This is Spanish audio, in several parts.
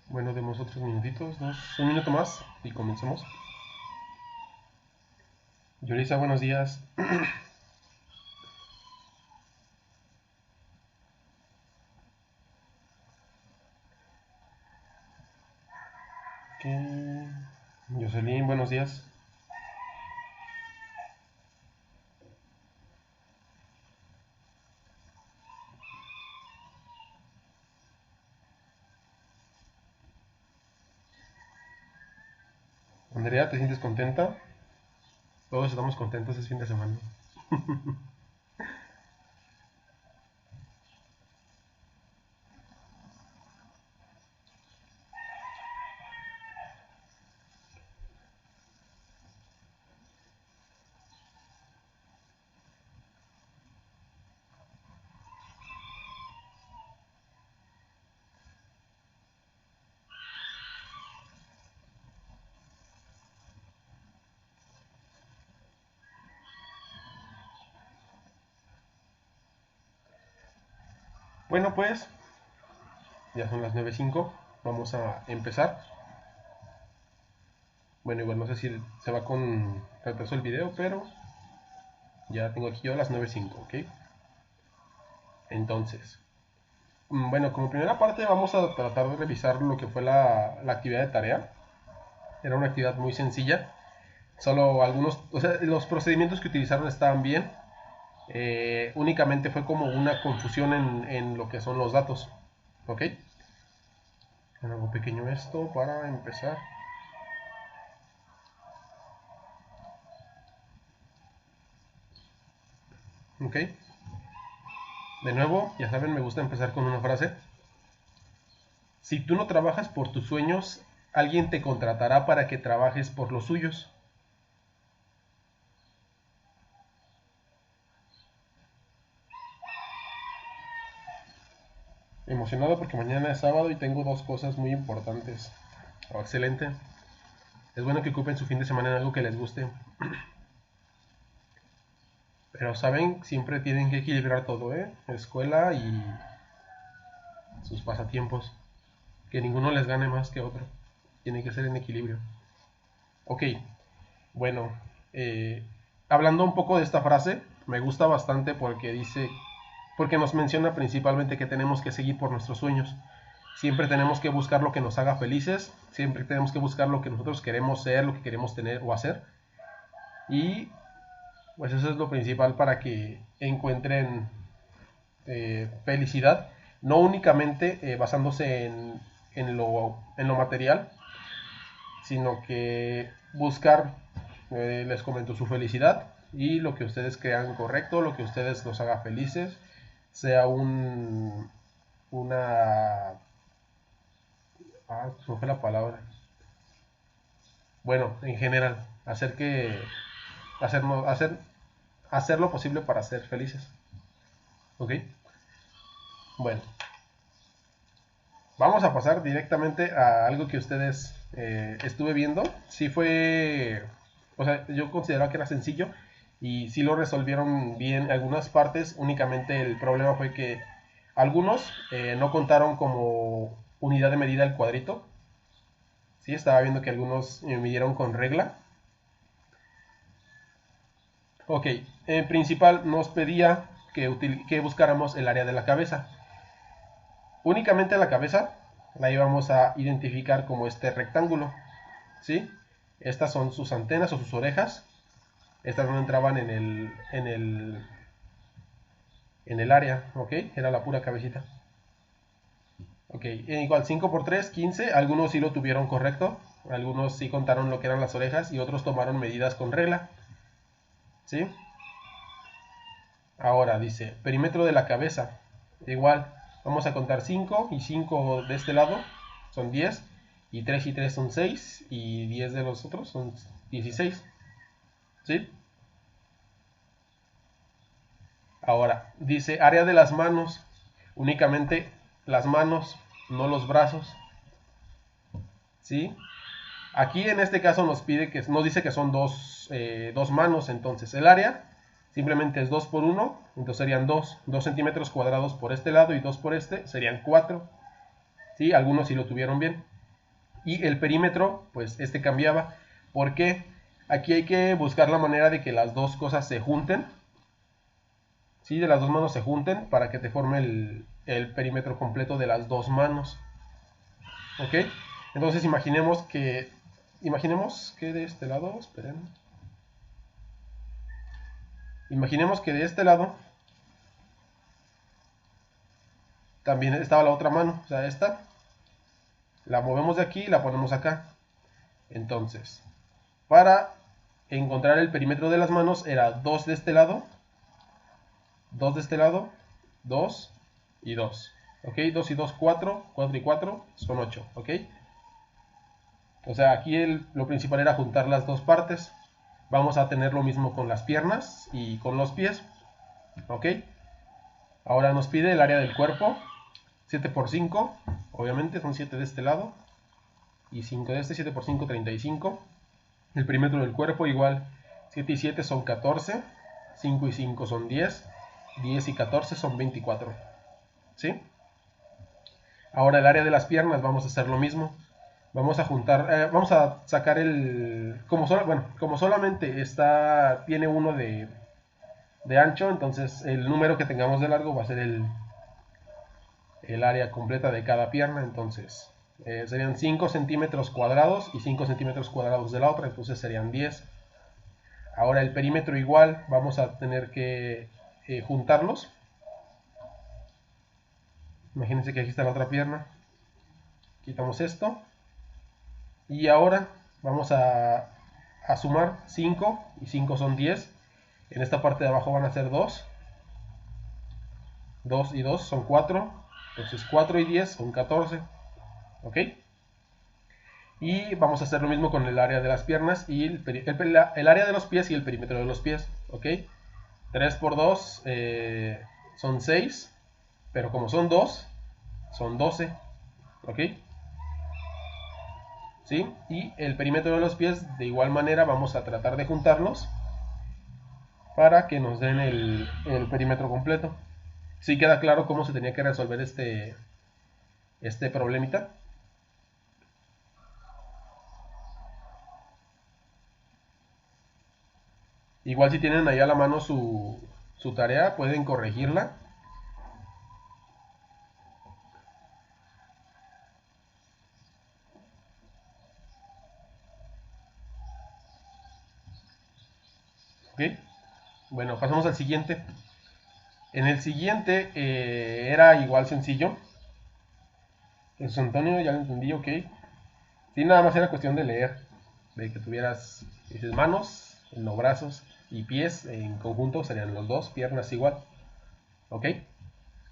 Bueno, demos otros minutitos, un minuto más y comencemos. Yulisa, buenos días. Okay. Jocelyn, buenos días. Andrea, ¿te sientes contenta? Todos estamos contentos, es fin de semana. Bueno, pues ya son las 9:05. Vamos a empezar. Bueno, igual no sé si se va con retraso el video, pero ya tengo aquí yo las 9:05, ¿ok? Entonces, bueno, como primera parte vamos a tratar de revisar lo que fue la actividad de tarea. Era una actividad muy sencilla. Solo algunos, o sea, los procedimientos que utilizaron estaban bien. Únicamente fue como una confusión en lo que son los datos. ¿Ok? Algo pequeño esto para empezar. ¿Ok? De nuevo, ya saben, me gusta empezar con una frase. Si tú no trabajas por tus sueños, alguien te contratará para que trabajes por los suyos. Emocionado porque mañana es sábado y tengo dos cosas muy importantes. Oh, excelente. Es bueno que ocupen su fin de semana en algo que les guste. Pero saben, siempre tienen que equilibrar todo, ¿eh? Escuela y sus pasatiempos. Que ninguno les gane más que otro. Tiene que ser en equilibrio. Ok, bueno, eh, hablando un poco de esta frase, me gusta bastante porque dice, porque nos menciona principalmente que tenemos que seguir por nuestros sueños. Siempre tenemos que buscar lo que nos haga felices, siempre tenemos que buscar lo que nosotros queremos ser, lo que queremos tener o hacer. Y pues eso es lo principal para que encuentren felicidad, no únicamente basándose en lo material, sino que buscar, les comento, su felicidad y lo que ustedes crean correcto, lo que ustedes los haga felices, sea una... se me fue la palabra. Bueno, en general, hacer lo posible para ser felices. ¿Ok? Bueno, vamos a pasar directamente a algo que ustedes estuve viendo. Sí fue, o sea, yo consideraba que era sencillo y sí lo resolvieron bien algunas partes. Únicamente el problema fue que algunos no contaron como unidad de medida el cuadrito. Sí, estaba viendo que algunos midieron con regla. Ok, en principal nos pedía que buscáramos el área de la cabeza. Únicamente la cabeza la íbamos a identificar como este rectángulo, ¿sí? Estas son sus antenas o sus orejas. Estas no entraban en el área, ¿ok? Era la pura cabecita. Ok, igual 5 por 3, 15. Algunos sí lo tuvieron correcto. Algunos sí contaron lo que eran las orejas y otros tomaron medidas con regla, ¿sí? Ahora dice, perímetro de la cabeza. Igual, vamos a contar 5 y 5 de este lado son 10 y 3 y 3 son 6 y 10 de los otros son 16, ¿sí? Ahora, dice área de las manos, únicamente las manos, no los brazos, ¿sí? Aquí en este caso nos dice que son dos manos, entonces el área simplemente es 2 por 1, entonces serían 2 centímetros cuadrados por este lado y 2 por este, serían 4, ¿sí? Algunos sí lo tuvieron bien. Y el perímetro, pues este cambiaba. ¿Por qué? Aquí hay que buscar la manera de que las dos cosas se junten. ¿Sí? De las dos manos se junten para que te forme el perímetro completo de las dos manos. ¿Ok? Entonces imaginemos que de este lado, esperen. Imaginemos que de este lado también estaba la otra mano, o sea, esta. La movemos de aquí y la ponemos acá. Entonces, para encontrar el perímetro de las manos era 2 de este lado, 2 de este lado, 2 y 2. ¿Ok? 2 y 2, 4, 4 y 4 son 8. ¿Ok? O sea, aquí lo principal era juntar las dos partes. Vamos a tener lo mismo con las piernas y con los pies. ¿Ok? Ahora nos pide el área del cuerpo. 7 por 5, obviamente son 7 de este lado. Y 5 de este, 7 por 5, 35. El perímetro del cuerpo igual. 7 y 7 son 14. 5 y 5 son 10. 10 y 14 son 24. ¿Sí? Ahora el área de las piernas vamos a hacer lo mismo. Vamos a juntar, vamos a sacar como solamente tiene uno de ancho, entonces el número que tengamos de largo va a ser el área completa de cada pierna. Entonces serían 5 centímetros cuadrados y 5 centímetros cuadrados de la otra, entonces serían 10. Ahora el perímetro igual, vamos a tener que juntarlos. Imagínense que aquí está la otra pierna. Quitamos esto. Y ahora vamos a sumar 5 y 5 son 10. En esta parte de abajo van a ser 2. 2 y 2 son 4. Entonces 4 y 10 son 14. ¿Ok? Y vamos a hacer lo mismo con el área de las piernas y el área de los pies y el perímetro de los pies. ¿Ok? 3 por 2 son 6. Pero como son 2, son 12. ¿Ok? ¿Sí? Y el perímetro de los pies, de igual manera, vamos a tratar de juntarlos para que nos den el perímetro completo. ¿Sí queda claro cómo se tenía que resolver este problemita? Igual si tienen ahí a la mano su tarea, pueden corregirla. ¿Ok? Bueno, pasamos al siguiente. En el siguiente era igual sencillo. Jesús Antonio, ya lo entendí, ok. Sí, nada más era cuestión de leer. De que tuvieras manos, no brazos y pies en conjunto serían los dos, piernas igual. ¿Ok?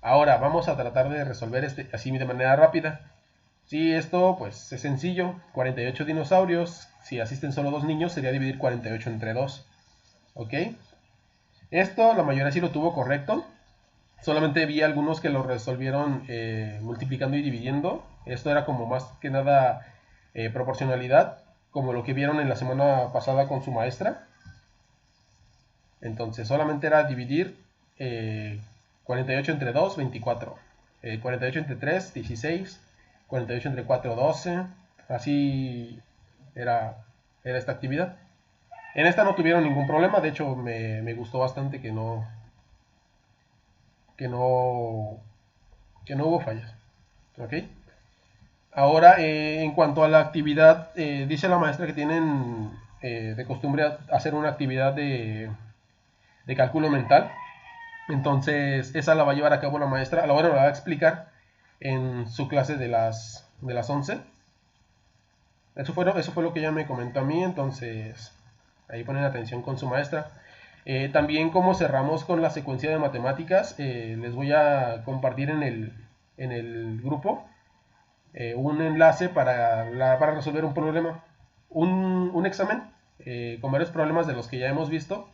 Ahora vamos a tratar de resolver así de manera rápida. Sí, esto pues es sencillo. 48 dinosaurios. Si asisten solo dos niños sería dividir 48 entre 2. ¿Ok? Esto la mayoría sí lo tuvo correcto. Solamente vi algunos que lo resolvieron multiplicando y dividiendo. Esto era como más que nada proporcionalidad, como lo que vieron en la semana pasada con su maestra. Entonces solamente era dividir 48 entre 2, 24. 48 entre 3, 16. 48 entre 4, 12. Así era esta actividad. En esta no tuvieron ningún problema. De hecho, me gustó bastante que no, que no hubo fallas. ¿Ok? Ahora, en cuanto a la actividad, dice la maestra que tienen de costumbre hacer una actividad de cálculo mental. Entonces, esa la va a llevar a cabo la maestra. A la hora la va a explicar en su clase de las 11. Eso fue lo que ella me comentó a mí. Entonces, ahí ponen atención con su maestra. También como cerramos con la secuencia de matemáticas, les voy a compartir en el grupo un enlace para resolver un problema, un examen con varios problemas de los que ya hemos visto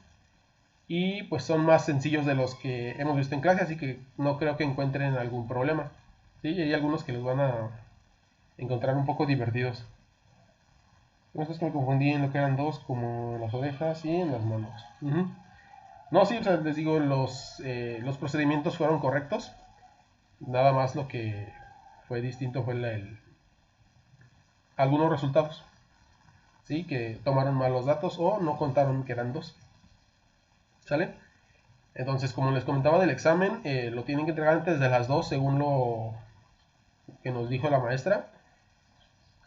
y pues son más sencillos de los que hemos visto en clase, así que no creo que encuentren algún problema. ¿Sí? Y hay algunos que los van a encontrar un poco divertidos. Estos que me confundí en lo que eran dos, como en las orejas y en las manos. No, sí, o sea, les digo, los procedimientos fueron correctos. Nada más lo que fue distinto fue algunos resultados, ¿sí? Que tomaron mal los datos o no contaron que eran dos. ¿Sale? Entonces, como les comentaba del examen, lo tienen que entregar antes de las 2 según lo que nos dijo la maestra.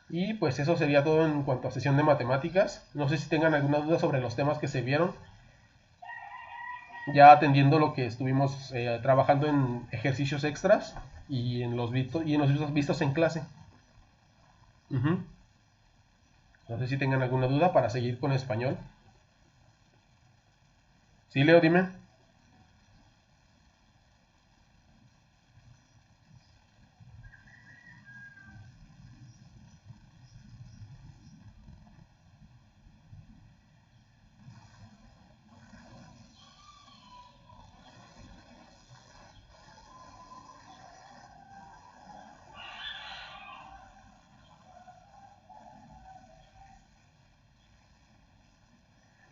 Y pues eso sería todo en cuanto a sesión de matemáticas. No sé si tengan alguna duda sobre los temas que se vieron, ya atendiendo lo que estuvimos trabajando en ejercicios extras y en los vistos en clase. Uh-huh. No sé si tengan alguna duda para seguir con español. Sí, Leo, dime.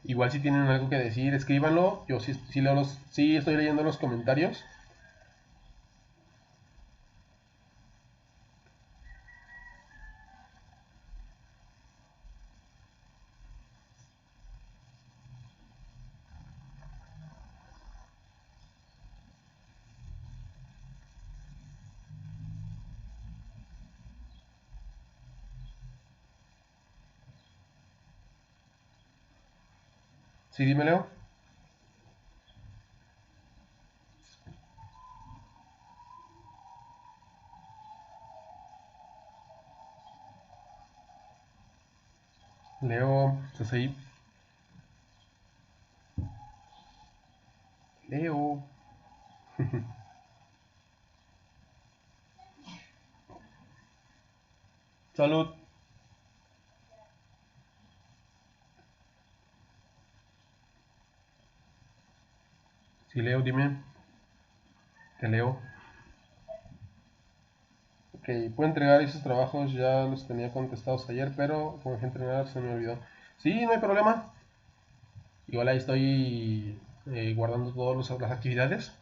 Igual si tienen algo que decir, escríbanlo. Yo sí estoy leyendo los comentarios. Sí, dime, Leo. Leo, ¿estás ahí? Leo. Salud. Sí, Leo, dime. Te leo. Ok, puedo entregar esos trabajos, ya los tenía contestados ayer, pero como dejé entrenar se me olvidó. Sí, no hay problema. Igual ahí estoy guardando todas las actividades.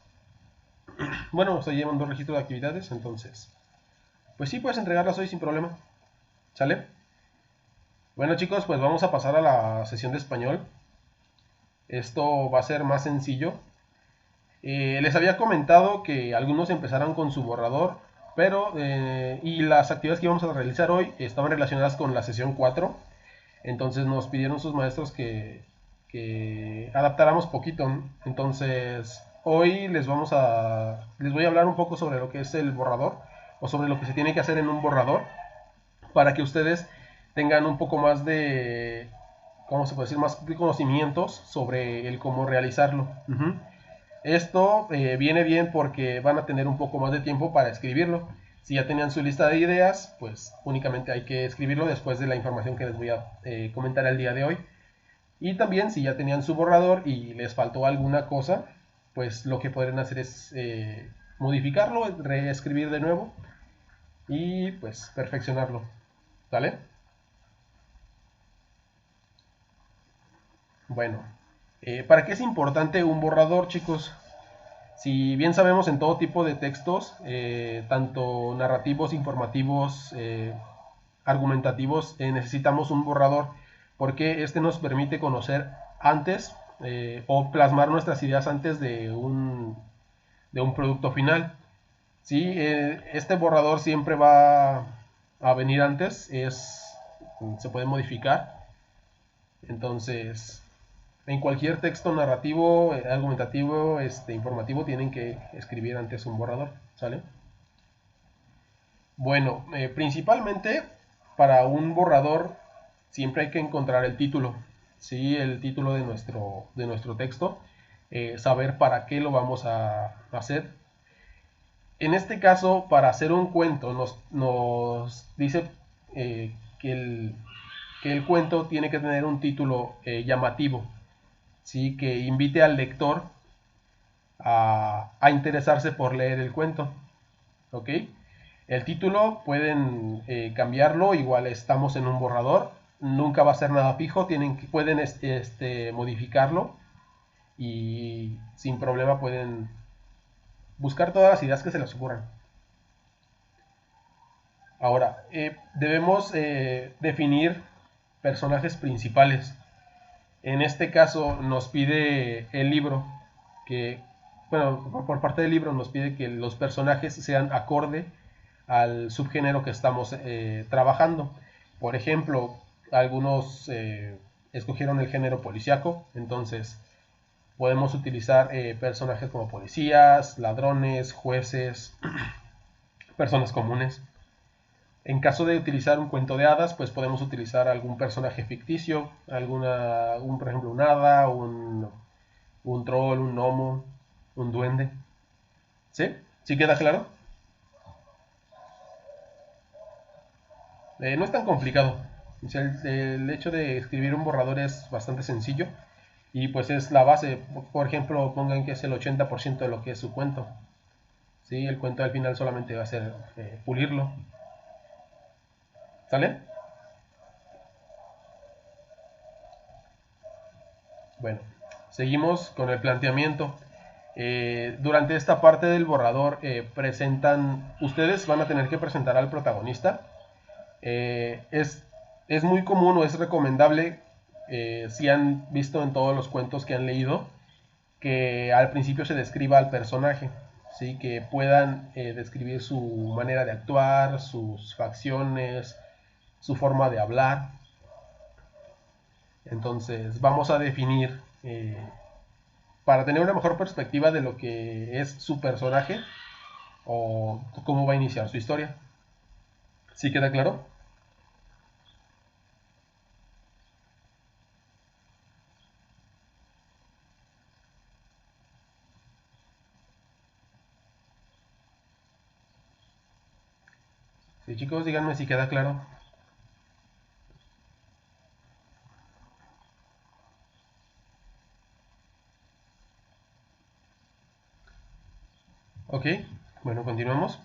Bueno, estoy llevando un registro de actividades, entonces. Pues sí, puedes entregarlas hoy sin problema. ¿Sale? Bueno chicos, pues vamos a pasar a la sesión de español. Esto va a ser más sencillo. Les había comentado que algunos empezaran con su borrador, pero y las actividades que íbamos a realizar hoy estaban relacionadas con la sesión 4. Entonces nos pidieron sus maestros que adaptáramos poquito. Entonces hoy les voy a hablar un poco sobre lo que es el borrador o sobre lo que se tiene que hacer en un borrador para que ustedes tengan un poco más de, ¿cómo se puede decir? Más de conocimientos sobre el cómo realizarlo. Uh-huh. Esto viene bien porque van a tener un poco más de tiempo para escribirlo. Si ya tenían su lista de ideas, pues únicamente hay que escribirlo después de la información que les voy a comentar el día de hoy. Y también si ya tenían su borrador y les faltó alguna cosa, pues lo que podrían hacer es modificarlo, reescribir de nuevo y pues perfeccionarlo. ¿Vale? Bueno, ¿para qué es importante un borrador, chicos? Si bien sabemos en todo tipo de textos, tanto narrativos, informativos, argumentativos, necesitamos un borrador porque este nos permite conocer antes o plasmar nuestras ideas antes de un producto final. Sí, este borrador siempre va a venir antes, se puede modificar. Entonces, en cualquier texto narrativo, argumentativo, informativo, tienen que escribir antes un borrador, ¿sale? Bueno, principalmente para un borrador siempre hay que encontrar el título, ¿sí? El título de nuestro texto, saber para qué lo vamos a hacer. En este caso, para hacer un cuento, nos dice que que el cuento tiene que tener un título llamativo, ¿sí? Que invite al lector a interesarse por leer el cuento. ¿Ok? El título pueden cambiarlo, igual estamos en un borrador, nunca va a ser nada fijo, pueden modificarlo y sin problema pueden buscar todas las ideas que se les ocurran. Ahora, debemos definir personajes principales. En este caso nos pide el libro que, bueno, por parte del libro nos pide que los personajes sean acorde al subgénero que estamos trabajando. Por ejemplo, algunos escogieron el género policíaco, entonces podemos utilizar personajes como policías, ladrones, jueces, personas comunes. En caso de utilizar un cuento de hadas, pues podemos utilizar algún personaje ficticio, por ejemplo, un hada, un troll, un gnomo, un duende. ¿Sí? ¿Sí queda claro? No es tan complicado. O sea, el hecho de escribir un borrador es bastante sencillo y pues es la base. Por ejemplo, pongan que es el 80% de lo que es su cuento. ¿Sí? El cuento al final solamente va a ser pulirlo. ¿Sale? Bueno, seguimos con el planteamiento. Durante esta parte del borrador ustedes van a tener que presentar al protagonista. Es muy común o es recomendable, si han visto en todos los cuentos que han leído, que al principio se describa al personaje, ¿sí? Que puedan describir su manera de actuar, sus facciones, su forma de hablar. Entonces vamos a definir, para tener una mejor perspectiva de lo que es su personaje o cómo va a iniciar su historia. ¿Sí queda claro? Sí, chicos, díganme si queda claro. Ok, bueno, continuamos.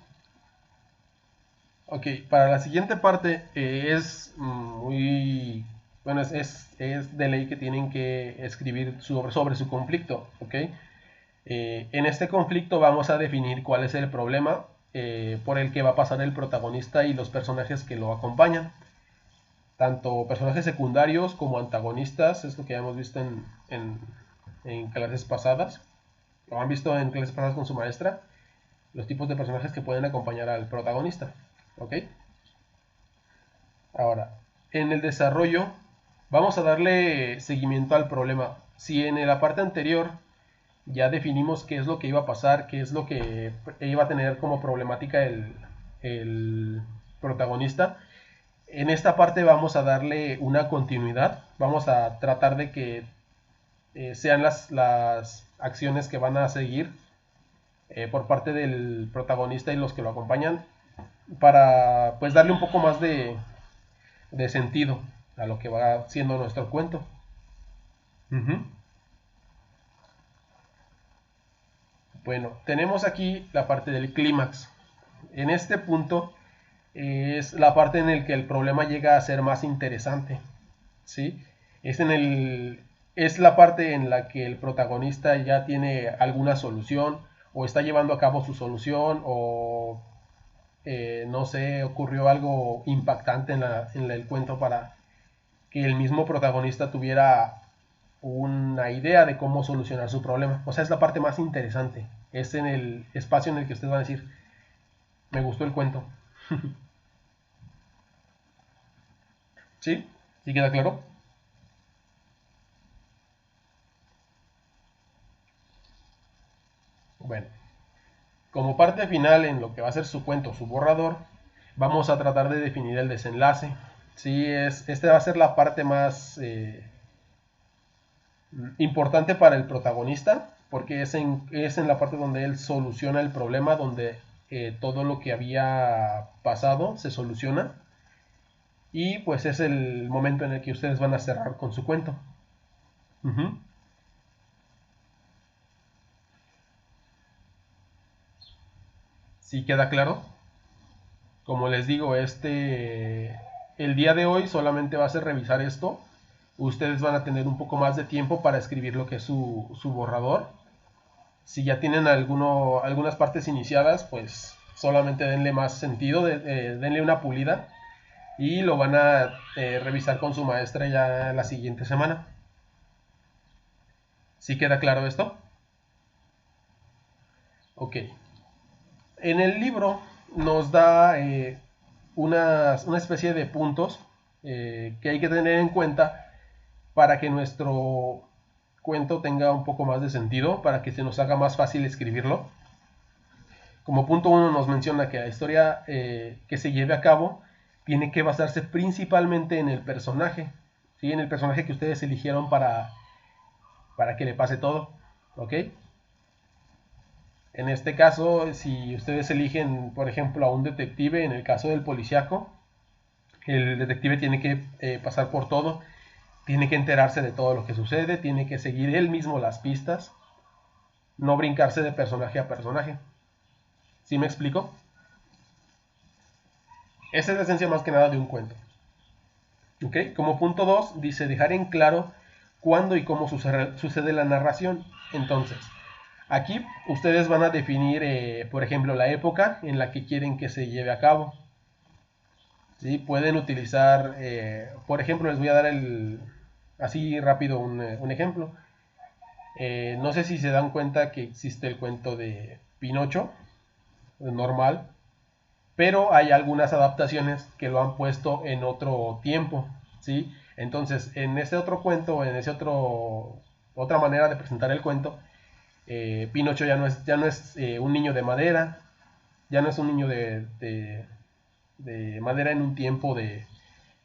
Ok, para la siguiente parte es muy... Bueno, es de ley que tienen que escribir sobre su conflicto, ¿ok? En este conflicto vamos a definir cuál es el problema por el que va a pasar el protagonista y los personajes que lo acompañan. Tanto personajes secundarios como antagonistas, es lo que ya hemos visto en clases pasadas, o han visto en clases pasadas con su maestra, los tipos de personajes que pueden acompañar al protagonista, ¿ok? Ahora, en el desarrollo vamos a darle seguimiento al problema. Si en la parte anterior ya definimos qué es lo que iba a pasar, qué es lo que iba a tener como problemática el protagonista, en esta parte vamos a darle una continuidad, vamos a tratar de que sean las acciones que van a seguir por parte del protagonista y los que lo acompañan para pues darle un poco más de sentido a lo que va siendo nuestro cuento. Uh-huh. Bueno, tenemos aquí la parte del clímax. En este punto es la parte en la que el problema llega a ser más interesante, ¿sí? Es la parte en la que el protagonista ya tiene alguna solución o está llevando a cabo su solución o no sé, ocurrió algo impactante en el cuento para que el mismo protagonista tuviera una idea de cómo solucionar su problema. O sea, es la parte más interesante. Es en el espacio en el que ustedes van a decir, me gustó el cuento. ¿Sí? ¿Sí queda claro? Bueno, como parte final en lo que va a ser su cuento, su borrador, vamos a tratar de definir el desenlace. Sí, este va a ser la parte más importante para el protagonista, porque es en la parte donde él soluciona el problema, donde todo lo que había pasado se soluciona. Y pues es el momento en el que ustedes van a cerrar con su cuento. Ujú. ¿Sí queda claro? Como les digo, el día de hoy solamente va a ser revisar esto. Ustedes van a tener un poco más de tiempo para escribir lo que es su borrador. Si ya tienen algunas partes iniciadas, pues solamente denle más sentido, denle una pulida y lo van a revisar con su maestra ya la siguiente semana. ¿Sí queda claro esto? Ok. En el libro nos da una especie de puntos que hay que tener en cuenta para que nuestro cuento tenga un poco más de sentido, para que se nos haga más fácil escribirlo. Como punto uno nos menciona que la historia que se lleve a cabo tiene que basarse principalmente en el personaje, ¿sí? En el personaje que ustedes eligieron para que le pase todo, ¿ok? En este caso, si ustedes eligen, por ejemplo, a un detective, en el caso del policíaco, el detective tiene que pasar por todo, tiene que enterarse de todo lo que sucede, tiene que seguir él mismo las pistas, no brincarse de personaje a personaje. ¿Sí me explico? Esa es la esencia más que nada de un cuento. ¿Ok? Como punto 2 dice dejar en claro cuándo y cómo sucede la narración. Entonces, aquí ustedes van a definir, por ejemplo, la época en la que quieren que se lleve a cabo. ¿Sí? Pueden utilizar, por ejemplo, les voy a dar así rápido un ejemplo. No sé si se dan cuenta que existe el cuento de Pinocho, normal, pero hay algunas adaptaciones que lo han puesto en otro tiempo, ¿sí? Entonces, en ese otro cuento, en ese otra manera de presentar el cuento, Pinocho ya no es un niño de madera, ya no es un niño de madera en un tiempo de,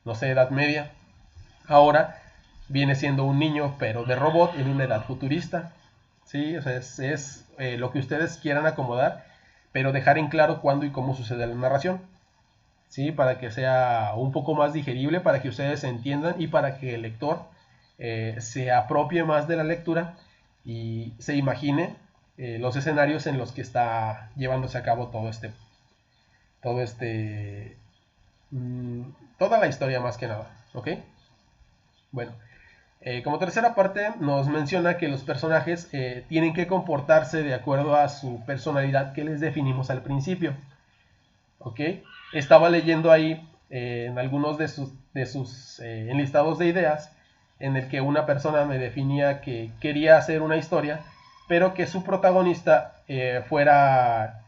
no sé, Edad Media. Ahora viene siendo un niño, pero de robot en una edad futurista. Sí, o sea, es lo que ustedes quieran acomodar, pero dejar en claro cuándo y cómo sucede la narración. Sí, para que sea un poco más digerible, para que ustedes entiendan y para que el lector se apropie más de la lectura y se imagine los escenarios en los que está llevándose a cabo todo este, mmm, toda la historia más que nada, ¿ok? Bueno, como tercera parte nos menciona que los personajes tienen que comportarse de acuerdo a su personalidad que les definimos al principio. ¿Ok? Estaba leyendo ahí en algunos de sus enlistados de ideas en el que una persona me definía que quería hacer una historia, pero que su protagonista fuera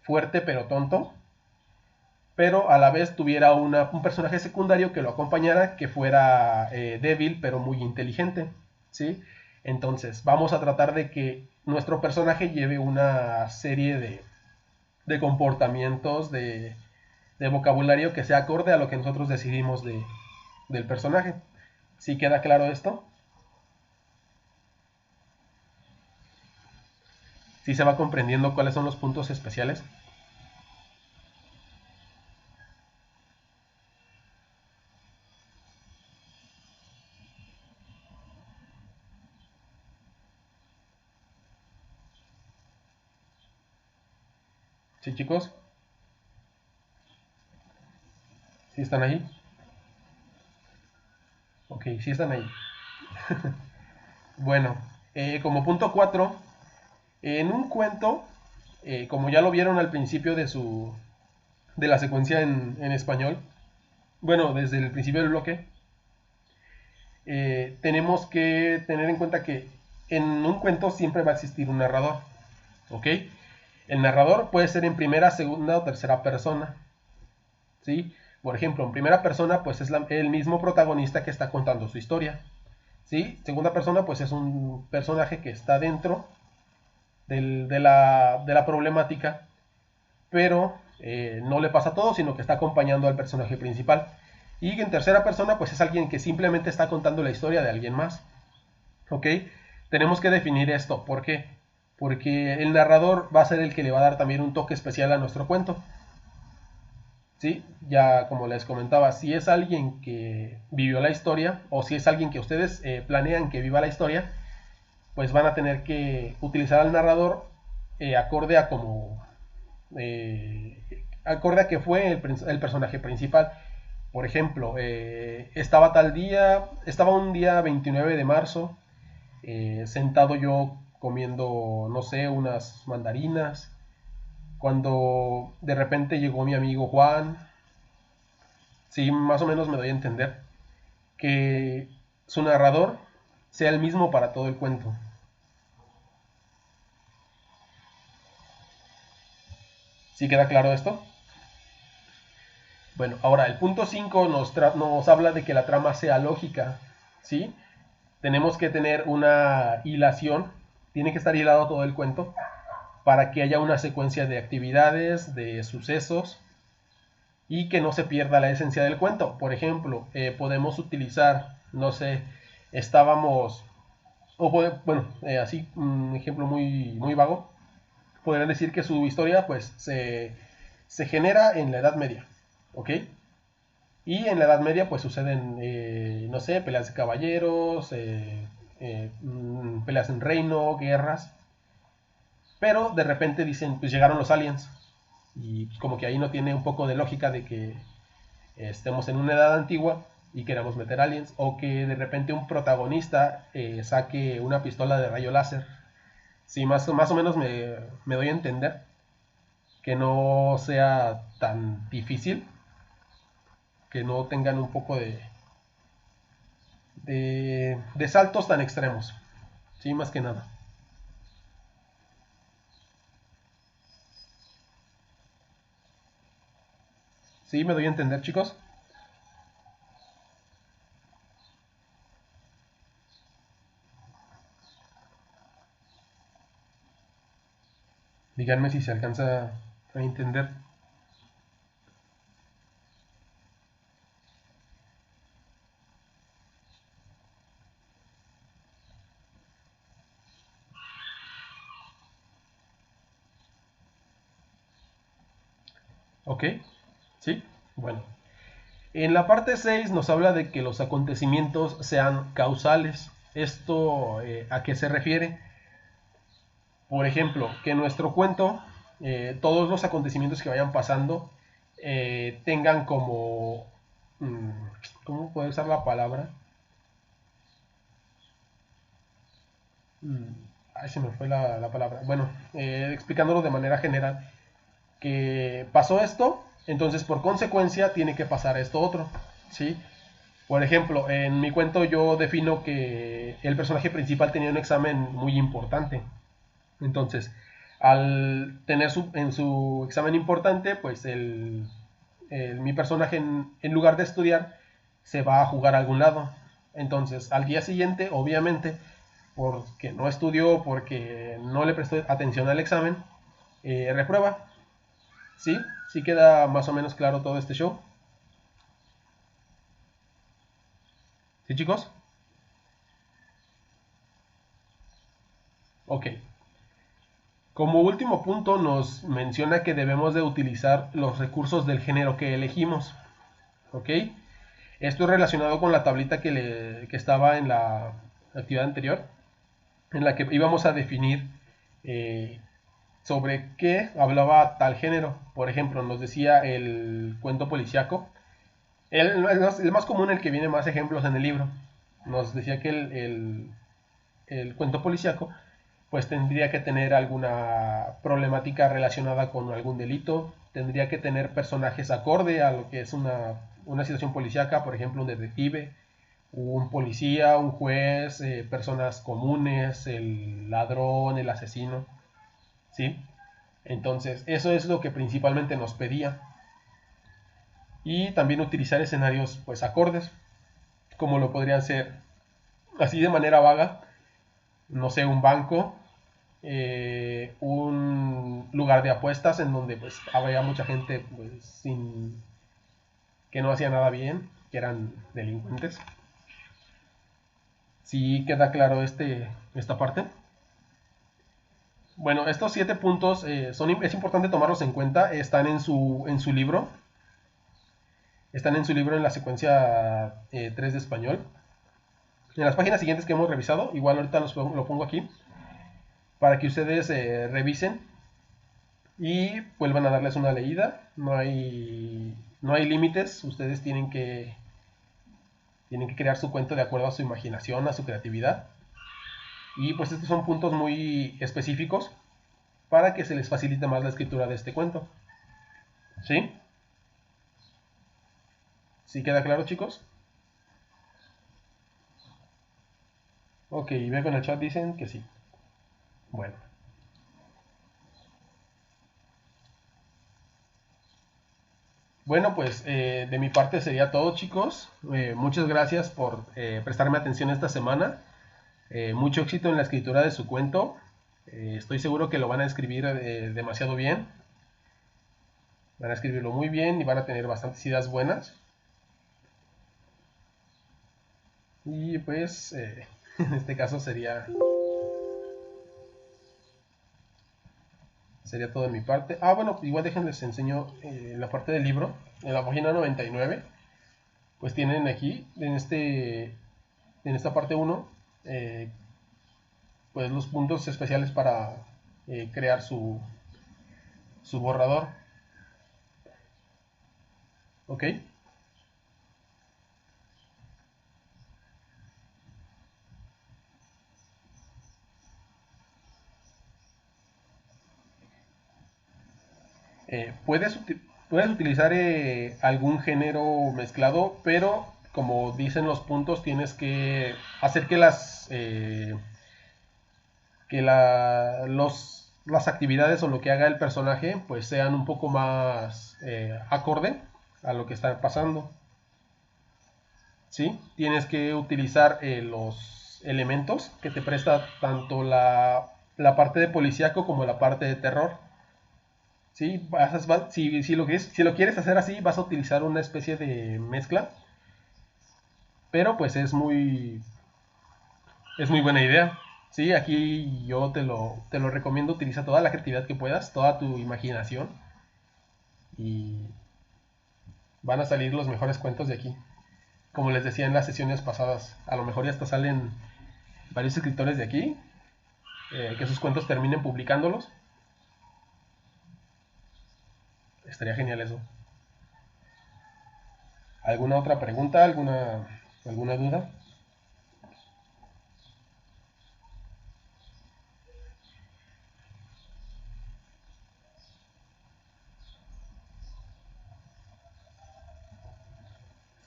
fuerte pero tonto, pero a la vez tuviera un personaje secundario que lo acompañara, que fuera débil pero muy inteligente, ¿sí? Entonces, vamos a tratar de que nuestro personaje lleve una serie de comportamientos, de vocabulario que sea acorde a lo que nosotros decidimos del personaje. ¿Sí queda claro esto? ¿Sí se va comprendiendo cuáles son los puntos especiales? ¿Sí, chicos? ¿Sí están ahí? Ok, sí están ahí. Bueno, como punto 4, en un cuento, como ya lo vieron al principio de la secuencia en español, bueno, desde el principio del bloque, tenemos que tener en cuenta que en un cuento siempre va a existir un narrador, ¿ok? El narrador puede ser en primera, segunda o tercera persona, ¿sí? Por ejemplo, en primera persona, pues es el mismo protagonista que está contando su historia, ¿sí? Segunda persona, pues es un personaje que está dentro de la problemática, pero no le pasa todo, sino que está acompañando al personaje principal. Y en tercera persona, pues es alguien que simplemente está contando la historia de alguien más, ¿ok? Tenemos que definir esto, ¿por qué? Porque el narrador va a ser el que le va a dar también un toque especial a nuestro cuento. ¿Sí? Ya como les comentaba, si es alguien que vivió la historia o si es alguien que ustedes planean que viva la historia, pues van a tener que utilizar al narrador acorde a como acorde a que fue el personaje principal. Por ejemplo, estaba un día 29 de marzo, sentado yo comiendo, no sé, unas mandarinas, cuando de repente llegó mi amigo Juan. Sí, más o menos me doy a entender que su narrador sea el mismo para todo el cuento. ¿Sí queda claro esto? Bueno, ahora el punto 5 nos habla de que la trama sea lógica, ¿sí? Tenemos que tener una hilación, tiene que estar hilado todo el cuento para que haya una secuencia de actividades, de sucesos y que no se pierda la esencia del cuento. Por ejemplo, podemos utilizar, no sé, estábamos, bueno, así, un ejemplo muy vago, podrían decir que su historia pues se genera en la Edad Media, ¿ok? Y en la Edad Media pues suceden, no sé, peleas de caballeros, peleas en reino, guerras, pero de repente dicen, pues llegaron los aliens, y como que ahí no tiene un poco de lógica de que estemos en una edad antigua y queramos meter aliens, o que de repente un protagonista saque una pistola de rayo láser. Sí, más o menos me doy a entender que no sea tan difícil, que no tengan un poco de saltos tan extremos. Sí, más que nada. Sí, me doy a entender, chicos. Díganme si se alcanza a entender. ¿Ok? ¿Sí? Bueno. En la parte 6 nos habla de que los acontecimientos sean causales. ¿Esto a qué se refiere? Por ejemplo, que nuestro cuento, todos los acontecimientos que vayan pasando, tengan como... mm, ¿Cómo puedo usar la palabra? Mm, Ay, se me fue la palabra. Bueno, explicándolo de manera general, que pasó esto, entonces por consecuencia tiene que pasar esto otro, ¿sí? Por ejemplo, en mi cuento yo defino que el personaje principal tenía un examen muy importante. Entonces, al tener en su examen importante, pues mi personaje en lugar de estudiar se va a jugar a algún lado. Entonces, al día siguiente, obviamente, porque no estudió, porque no le prestó atención al examen, reprueba. ¿Sí? ¿Sí queda más o menos claro todo este show? ¿Sí, chicos? Ok. Como último punto nos menciona que debemos de utilizar los recursos del género que elegimos. ¿Ok? Esto es relacionado con la tablita que estaba en la actividad anterior, en la que íbamos a definir eh, sobre qué hablaba tal género. Por ejemplo, nos decía el cuento policíaco. El más común, el que viene más ejemplos en el libro. Nos decía que el cuento policíaco pues tendría que tener alguna problemática relacionada con algún delito, tendría que tener personajes acorde a lo que es una situación policíaca, por ejemplo, un detective, un policía, un juez, personas comunes, el ladrón, el asesino, ¿sí? Entonces, eso es lo que principalmente nos pedía. Y también utilizar escenarios, pues, acordes, como lo podrían ser, así de manera vaga, no sé, un banco, un lugar de apuestas en donde pues había mucha gente pues sin que no hacía nada bien, que eran delincuentes. ¿Sí queda claro esta parte? Bueno, estos 7 puntos es importante tomarlos en cuenta, están en su libro, están en su libro en la secuencia 3 de español. En las páginas siguientes que hemos revisado, igual ahorita lo pongo aquí, para que ustedes revisen y vuelvan a darles una leída. No hay límites, ustedes tienen que crear su cuento de acuerdo a su imaginación, a su creatividad. Y pues estos son puntos muy específicos para que se les facilite más la escritura de este cuento. ¿Sí? ¿Sí queda claro, chicos? Ok, veo que en el chat dicen que sí. Bueno. Bueno, pues de mi parte sería todo, chicos. Muchas gracias por prestarme atención esta semana. Mucho éxito en la escritura de su cuento. Estoy seguro que lo van a escribir demasiado bien. Van a escribirlo muy bien y van a tener bastantes ideas buenas. Y pues en este caso sería todo de mi parte. Ah, bueno, igual déjenles enseño en la parte del libro, en la página 99, pues tienen aquí, en esta parte 1, pues los puntos especiales para crear su borrador. ¿Ok? Puedes utilizar algún género mezclado, pero como dicen los puntos, tienes que hacer que las actividades o lo que haga el personaje pues sean un poco más acorde a lo que está pasando. ¿Sí? Tienes que utilizar los elementos que te presta tanto la parte de policíaco como la parte de terror. ¿Sí? Si lo quieres hacer así, vas a utilizar una especie de mezcla, pero pues es muy buena idea. Sí, aquí yo te lo recomiendo, utiliza toda la creatividad que puedas, toda tu imaginación y van a salir los mejores cuentos de aquí. Como les decía en las sesiones pasadas, a lo mejor ya hasta salen varios escritores de aquí, que sus cuentos terminen publicándolos. Estaría genial eso. ¿Alguna otra pregunta? ¿Alguna duda?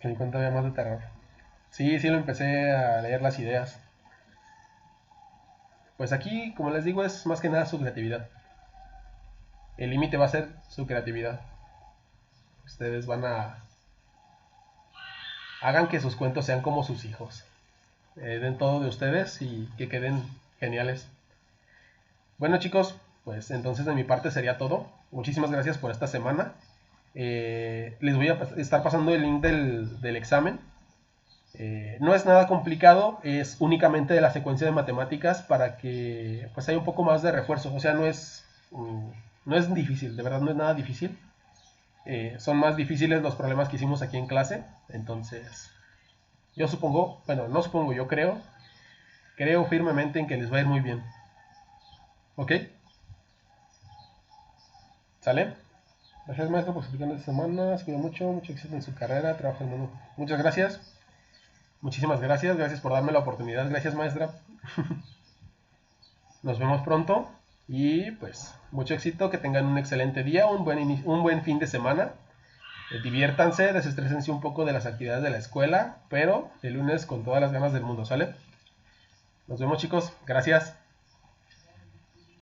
Que mi cuento había más de terror. Sí, sí lo empecé a leer las ideas. Pues aquí, como les digo, es más que nada su creatividad. El límite va a ser su creatividad. Ustedes hagan que sus cuentos sean como sus hijos. Den todo de ustedes y que queden geniales. Bueno, chicos, pues entonces de mi parte sería todo. Muchísimas gracias por esta semana. Les voy a estar pasando el link del examen. No es nada complicado, es únicamente de la secuencia de matemáticas para que pues haya un poco más de refuerzo. O sea, no es difícil, de verdad no es nada difícil. Son más difíciles los problemas que hicimos aquí en clase. Entonces, yo supongo, bueno, no supongo, yo creo firmemente en que les va a ir muy bien. ¿Ok? ¿Sale? Gracias, maestro, por su esta semana. Se cuida mucho, mucho éxito en su carrera, trabajo en el mundo. Muchas gracias. Muchísimas gracias. Gracias por darme la oportunidad. Gracias, maestra. Nos vemos pronto. Y pues, mucho éxito. Que tengan un excelente día, un buen fin de semana. Diviértanse, desestrésense un poco de las actividades de la escuela. Pero el lunes con todas las ganas del mundo, ¿sale? Nos vemos, chicos. Gracias.